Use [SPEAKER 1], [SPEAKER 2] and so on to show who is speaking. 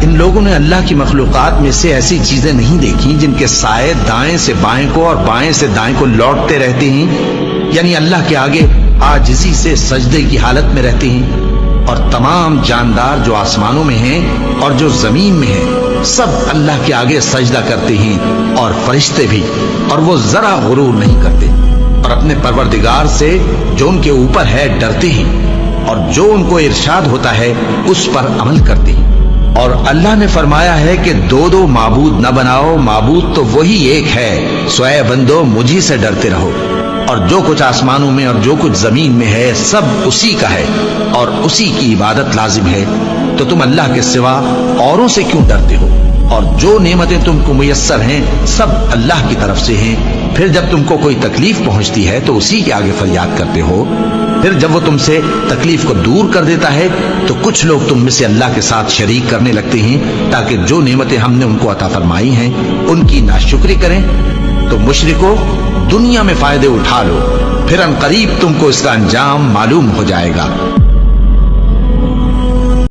[SPEAKER 1] ان لوگوں نے اللہ کی مخلوقات میں سے ایسی چیزیں نہیں دیکھی جن کے سائے دائیں سے بائیں کو اور بائیں سے دائیں کو لوٹتے رہتے ہیں، یعنی اللہ کے آگے عاجزی سے سجدے کی حالت میں رہتے ہیں؟ اور تمام جاندار جو آسمانوں میں ہیں اور جو زمین میں ہیں سب اللہ کے آگے سجدہ کرتے ہیں، اور فرشتے بھی، اور وہ ذرا غرور نہیں کرتے، اور اپنے پروردگار سے جو ان کے اوپر ہے ڈرتے ہیں، اور جو ان کو ارشاد ہوتا ہے اس پر عمل کرتے ہیں۔ اور اللہ نے فرمایا ہے کہ دو دو معبود نہ بناؤ، معبود تو وہی ایک ہے، سو اے بندو مجھی سے ڈرتے رہو۔ اور جو کچھ آسمانوں میں اور جو کچھ زمین میں ہے سب اسی کا ہے، اور اسی کی عبادت لازم ہے، تو تم اللہ کے سوا اوروں سے کیوں ڈرتے ہو؟ اور جو نعمتیں تم کو میسر ہیں سب اللہ کی طرف سے ہیں۔ پھر جب تم کو کوئی تکلیف پہنچتی ہے تو اسی کے آگے فریاد کرتے ہو، پھر جب وہ تم سے تکلیف کو دور کر دیتا ہے تو کچھ لوگ تم میں سے اللہ کے ساتھ شریک کرنے لگتے ہیں تاکہ جو نعمتیں ہم نے ان کو عطا فرمائی ہیں ان کی ناشکری کریں۔ تو مشرکو، دنیا میں فائدے اٹھا لو، پھر ان قریب تم کو اس کا انجام معلوم ہو جائے گا۔